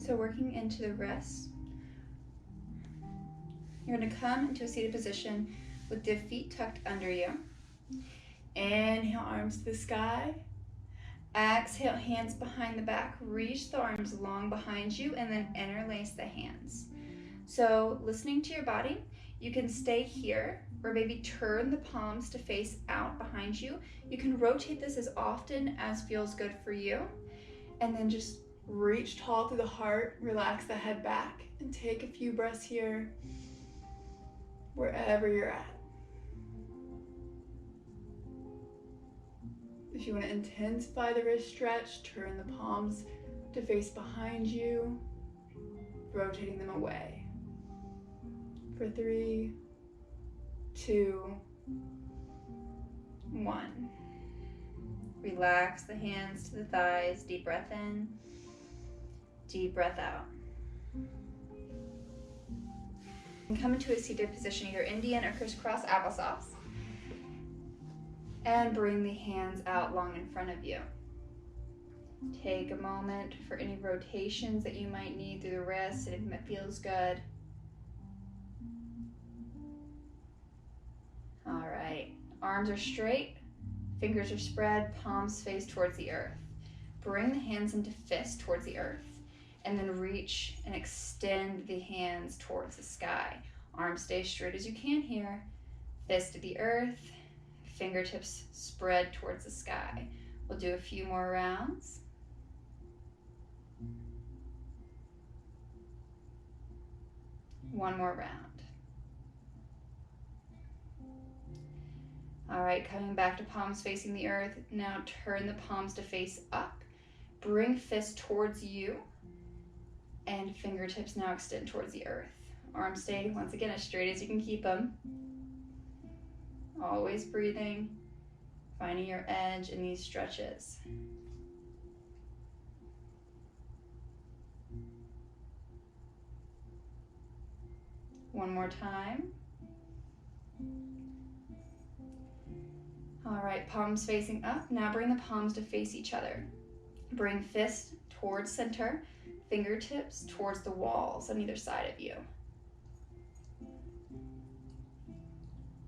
So working into the wrists. You're going to come into a seated position with the feet tucked under you. Inhale, arms to the sky. Exhale, hands behind the back. Reach the arms long behind you and then interlace the hands. So listening to your body, you can stay here or maybe turn the palms to face out behind you. You can rotate this as often as feels good for you. And then just reach tall through the heart, relax the head back, and take a few breaths here, wherever you're at. If you want to intensify the wrist stretch, turn the palms to face behind you, rotating them away. For 3, 2, 1. Relax the hands to the thighs, deep breath in, deep breath out. And come into a seated position, either Indian or crisscross applesauce. And bring the hands out long in front of you. Take a moment for any rotations that you might need through the wrists, anything that feels good. All right, arms are straight, fingers are spread, palms face towards the earth. Bring the hands into fist towards the earth, and then reach and extend the hands towards the sky. Arms stay straight as you can here, fist to the earth, fingertips spread towards the sky. We'll do a few more rounds. One more round. All right, coming back to palms facing the earth. Now turn the palms to face up. Bring fists towards you, and fingertips now extend towards the earth. Arms stay, once again, as straight as you can keep them. Always breathing, finding your edge in these stretches. One more time. All right, palms facing up. Now bring the palms to face each other. Bring fists towards center, fingertips towards the walls on either side of you.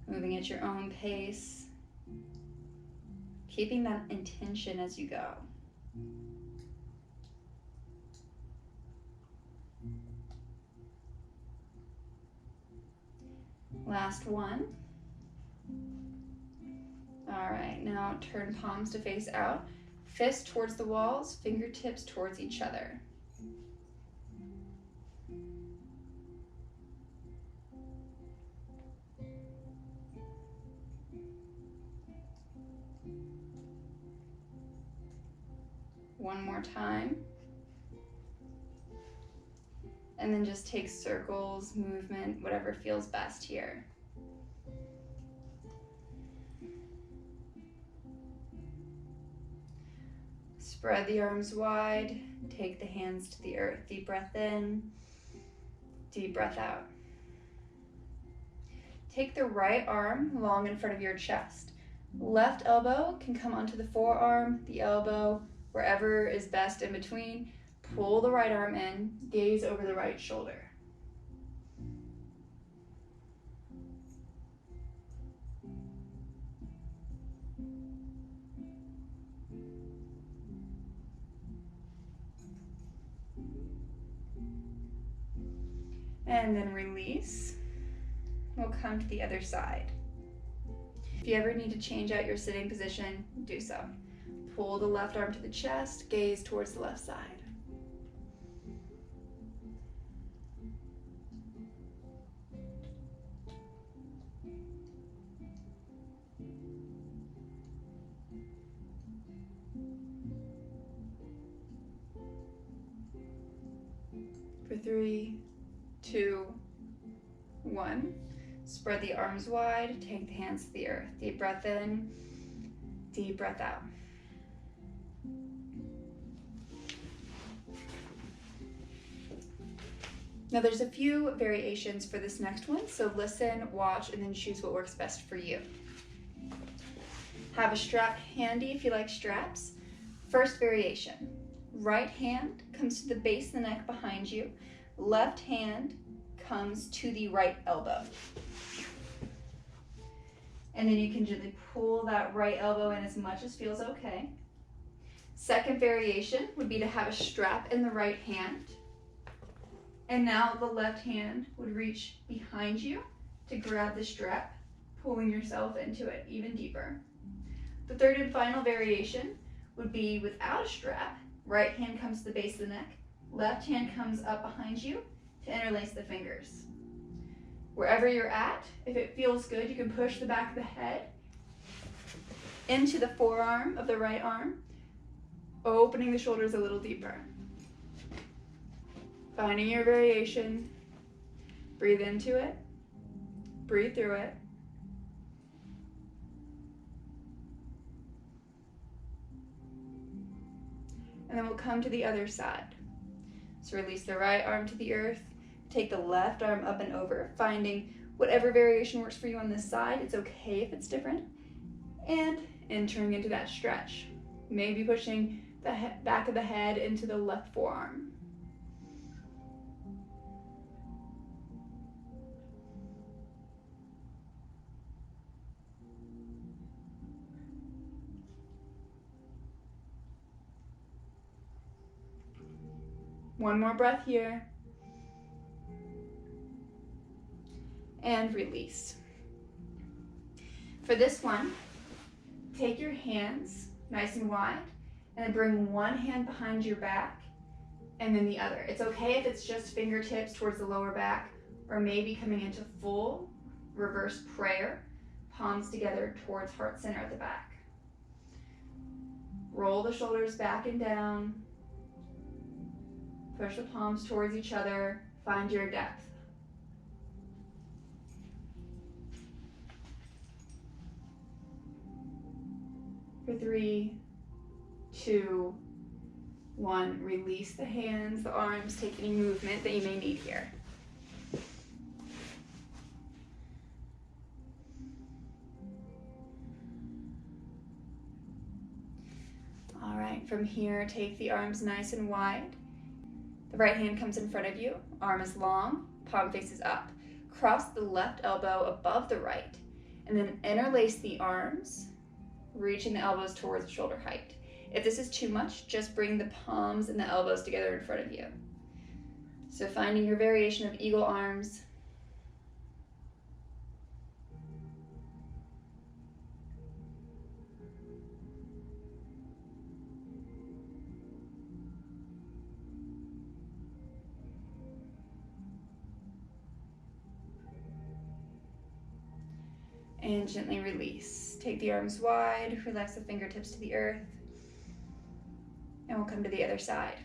Moving at your own pace, keeping that intention as you go. Last one. All right, now turn palms to face out, fists towards the walls, fingertips towards each other. One more time. And then just take circles, movement, whatever feels best here. Spread the arms wide, take the hands to the earth. Deep breath in, deep breath out. Take the right arm long in front of your chest. Left elbow can come onto the forearm, the elbow, wherever is best in between. Pull the right arm in, gaze over the right shoulder. And then release. We'll come to the other side. If you ever need to change out your sitting position, do so. Pull the left arm to the chest, gaze towards the left side. For 3, 2, 1. Spread the arms wide, take the hands to the earth. Deep breath in, deep breath out. Now there's a few variations for this next one, so listen, watch, and then choose what works best for you. Have a strap handy if you like straps. First variation, right hand comes to the base of the neck behind you. Left hand comes to the right elbow. And then you can gently pull that right elbow in as much as feels okay. Second variation would be to have a strap in the right hand. And now the left hand would reach behind you to grab the strap, pulling yourself into it even deeper. The third and final variation would be without a strap. Right hand comes to the base of the neck. Left hand comes up behind you to interlace the fingers. Wherever you're at, if it feels good, you can push the back of the head into the forearm of the right arm, opening the shoulders a little deeper. Finding your variation, breathe into it, breathe through it. And then we'll come to the other side. So release the right arm to the earth, take the left arm up and over, finding whatever variation works for you on this side. It's okay if it's different. And entering into that stretch. Maybe pushing the back of the head into the left forearm. One more breath here. And release. For this one, take your hands nice and wide and then bring one hand behind your back and then the other. It's okay if it's just fingertips towards the lower back or maybe coming into full reverse prayer, palms together towards heart center at the back. Roll the shoulders back and down. Push the palms towards each other. Find your depth. For 3, 2, 1, release the hands, the arms, take any movement that you may need here. All right, from here, take the arms nice and wide. The right hand comes in front of you, arm is long, palm faces up. Cross the left elbow above the right, and then interlace the arms, reaching the elbows towards shoulder height. If this is too much, just bring the palms and the elbows together in front of you. So finding your variation of eagle arms. And gently release. Take the arms wide, relax the fingertips to the earth. And we'll come to the other side.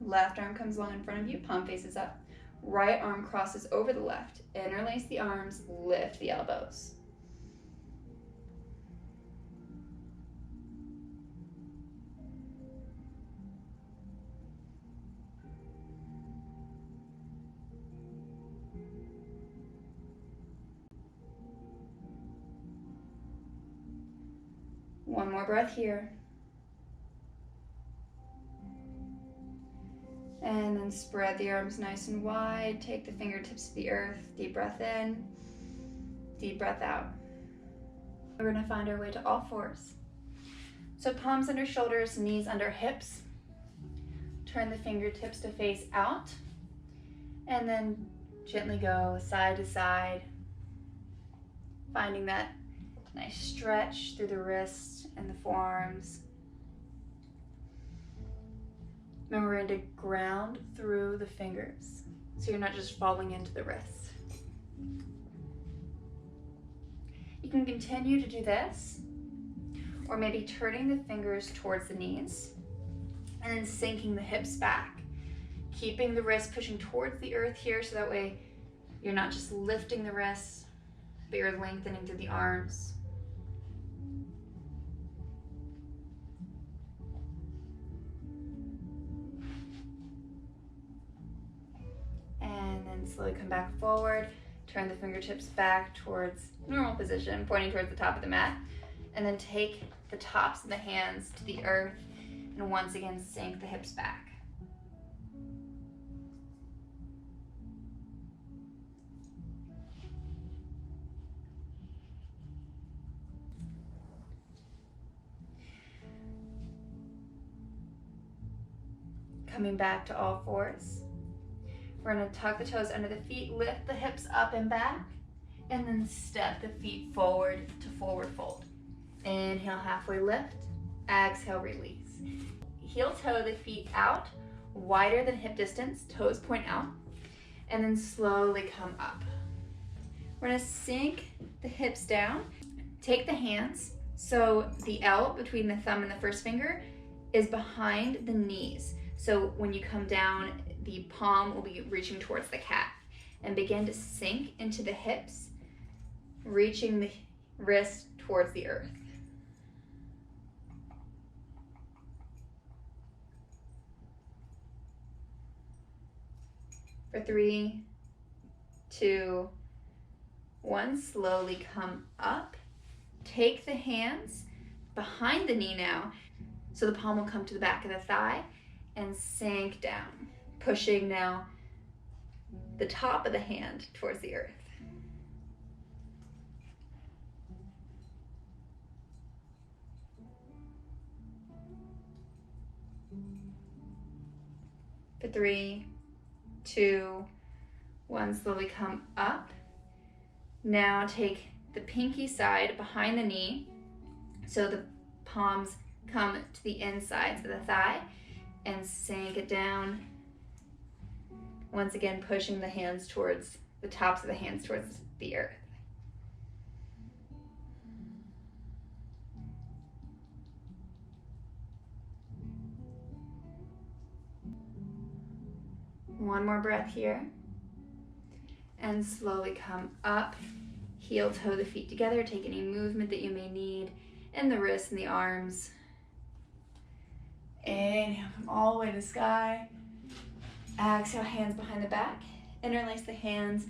Left arm comes long in front of you, palm faces up. Right arm crosses over the left. Interlace the arms, lift the elbows. One more breath here. And then spread the arms nice and wide. Take the fingertips to the earth. Deep breath in, deep breath out. We're gonna find our way to all fours. So palms under shoulders, knees under hips. Turn the fingertips to face out. And then gently go side to side. Finding that nice stretch through the wrists and the forearms. Remembering to ground through the fingers so you're not just falling into the wrist. You can continue to do this, or maybe turning the fingers towards the knees and then sinking the hips back. Keeping the wrist pushing towards the earth here so that way you're not just lifting the wrists, but you're lengthening through the arms. And then slowly come back forward, turn the fingertips back towards normal position, pointing towards the top of the mat, and then take the tops of the hands to the earth, and once again sink the hips back. coming back to all fours. We're going to tuck the toes under the feet, lift the hips up and back, and then step the feet forward to forward fold. Inhale, halfway lift. Exhale, release. Heel toe the feet out, wider than hip distance, toes point out, and then slowly come up. We're going to sink the hips down. Take the hands, so the L between the thumb and the first finger is behind the knees. So when you come down, the palm will be reaching towards the cat. And begin to sink into the hips, reaching the wrist towards the earth. For 3, 2, 1, slowly come up. Take the hands behind the knee now, so the palm will come to the back of the thigh and sink down, pushing now the top of the hand towards the earth. For 3, 2, 1, slowly come up. Now take the pinky side behind the knee, so the palms come to the insides of the thigh, and sink it down. Once again, pushing the hands towards the tops of the hands towards the earth. One more breath here. And slowly come up. Heel toe the feet together. Take any movement that you may need in the wrists and the arms. Inhale, come all the way to the sky. Exhale, hands behind the back. Interlace the hands,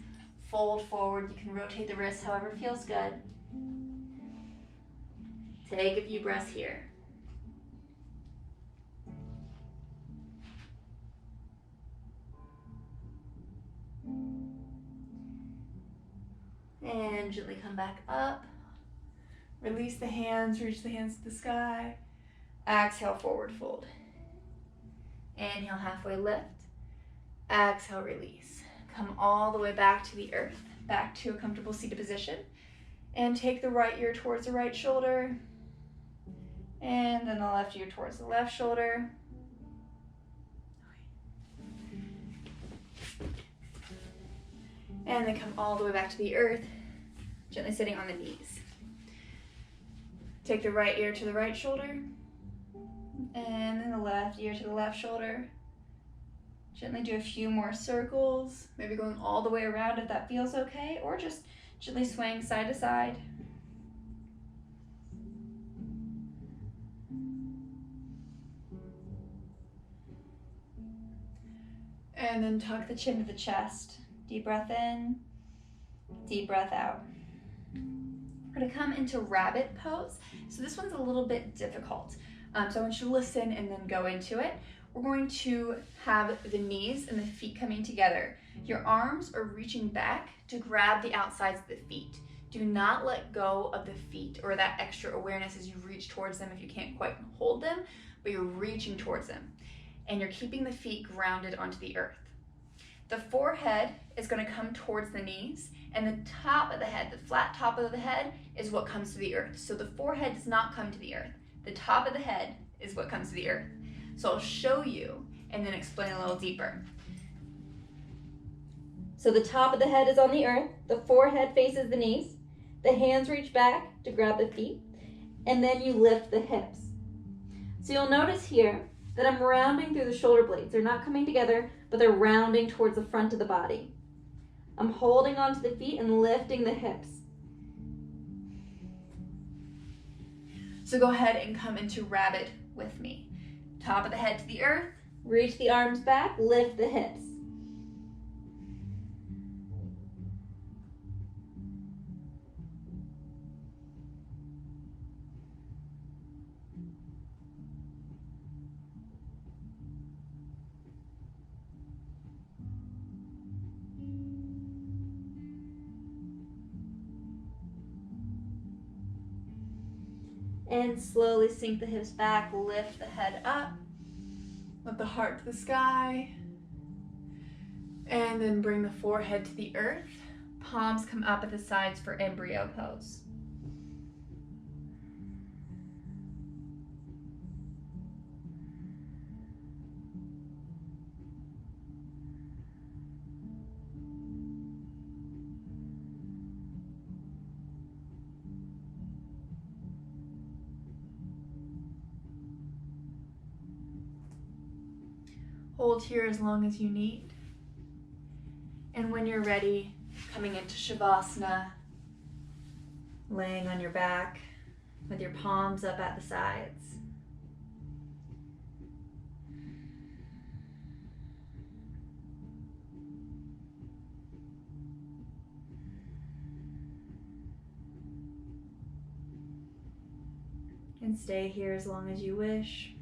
fold forward. You can rotate the wrists however feels good. Take a few breaths here. And gently come back up. Release the hands, reach the hands to the sky. Exhale, forward fold. Inhale, halfway lift. Exhale, release. Come all the way back to the earth, back to a comfortable seated position. And take the right ear towards the right shoulder. And then the left ear towards the left shoulder. And then come all the way back to the earth, gently sitting on the knees. Take the right ear to the right shoulder, and then the left ear to the left shoulder. Gently do a few more circles, maybe going all the way around if that feels okay, or just gently swaying side to side. And then tuck the chin to the chest. Deep breath in, deep breath out. We're gonna come into rabbit pose. So this one's a little bit difficult. So I want you to listen and then go into it. We're going to have the knees and the feet coming together. Your arms are reaching back to grab the outsides of the feet. Do not let go of the feet or that extra awareness as you reach towards them if you can't quite hold them, but you're reaching towards them. And you're keeping the feet grounded onto the earth. The forehead is going to come towards the knees, and the top of the head, the flat top of the head, is what comes to the earth. So the forehead does not come to the earth. The top of the head is what comes to the earth. So I'll show you and then explain a little deeper. So the top of the head is on the earth, the forehead faces the knees, the hands reach back to grab the feet, and then you lift the hips. So you'll notice here that I'm rounding through the shoulder blades. They're not coming together, but they're rounding towards the front of the body. I'm holding onto the feet and lifting the hips. So go ahead and come into rabbit with me. Top of the head to the earth, reach the arms back, lift the hips. And slowly sink the hips back, lift the head up. Lift the heart to the sky. And then bring the forehead to the earth. Palms come up at the sides for embryo pose. Hold here as long as you need. And when you're ready, coming into Shavasana, laying on your back with your palms up at the sides. And stay here as long as you wish.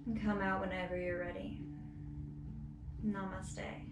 And come out whenever you're ready. Namaste.